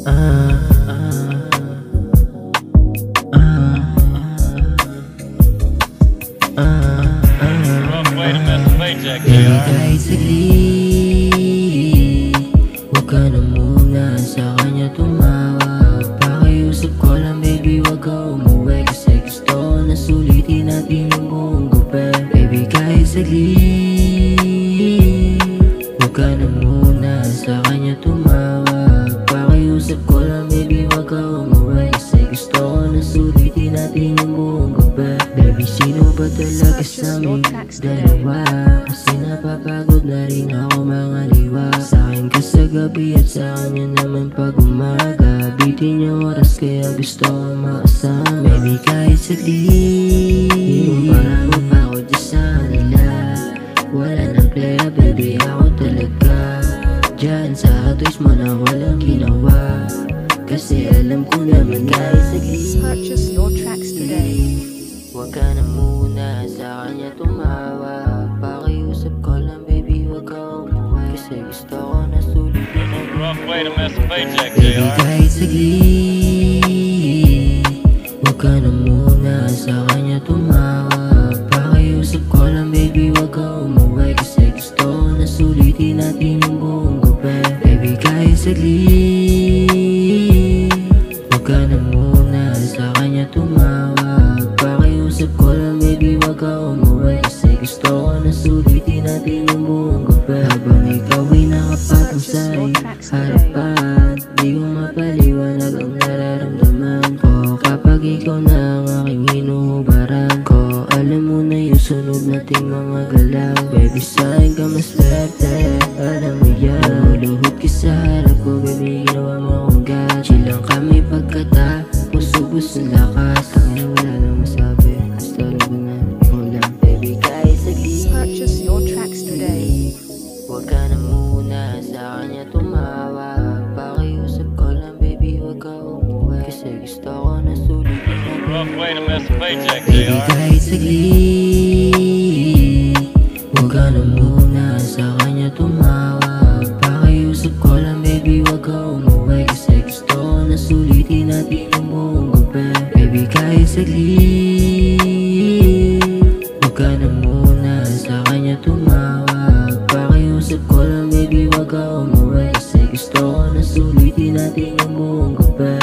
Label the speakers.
Speaker 1: Ah,
Speaker 2: Rough way to mess a paycheck,
Speaker 1: baby,
Speaker 2: JR.
Speaker 1: kahit saglit, huwag ka na muna sa kanya tumawag. Pakiusap ko lang baby, huwag ka umuwi, kasi gusto ko na sulitin natin yung buong gabi. Baby, kahit saglit, huwag ka na muna sa kanya tumawag. Pakiusap ko lang baby, huwag ka umuwi, kasi gusto ko na sulitin natin yung buong gabi. Baby, sino ba talaga sa aming dalawa? Kasi napapagod na rin ako mga liwa. Sa akin ka sa gabi at sa kanya naman pag umaga. Bitin yung oras kaya gusto ko makasama. Baby, kahit saglit, parang pa ako dyan sa nila. Wala nang playa baby, ako talaga. Diyan sa hatoys mo na walang ginawa. Kasi alam ko naman kahit saglit.
Speaker 3: Purchase your tracks today.
Speaker 1: Huwag ka na muna sa kanya tumawag. Pakiusap ko lang baby, huwag ka umuwi, kasi gusto ko na sulitin ang
Speaker 2: Rough way to mess a paycheck,
Speaker 1: baby,
Speaker 2: JR.
Speaker 1: kahit saglit, huwag ka na muna sa kanya tumawag. Pakiusap ko lang baby, huwag ka umuwi, kasi gusto ko na sulitin natin yung buong gabi. Baby, kahit saglit, huwag ka na muna sa kanya tumawag. Pakiusap ko lang baby, huwag ka umuwi, kasi gusto ko na sulitin natin yung buong gabi. Habang ikaw ay nakapatong sa harapan, di ko mapaliwanag ang nararamdaman ko. Kapag ikaw na ang aking hinuhubaran ko, alam mo na yung sunod nating mga galaw. Baby, sa'kin ka maswerte, alam mo yan. Lumuluhod ka sa harap ko, baby, ginawa mo akong God. Chill lang kami pagkatapos, ubos ng lakas. Tangina, wala nang masabi, basta ko na ikaw lang. Baby, kahit saglit,
Speaker 3: Purchase your tracks today.
Speaker 1: huwag ka na muna sa kanya tumawag. Pakiusap ko lang baby, huwag ka umuwi, kasi gusto ko na sulitin ang
Speaker 2: Rough way to mess a paycheck,
Speaker 1: baby,
Speaker 2: JR.
Speaker 1: kahit saglit, huwag ka na muna sa kanya tumawag. Pakiusap ko lang baby, huwag ka umuwi, kasi gusto ko na sulitin natin yung buong gabi. Baby, kahit saglit, huwag ka na muna sa kanya tumawag. Pakiusap ko lang baby, huwag ka umuwi, kasi gusto ko na sulitin natin yung buong gabi.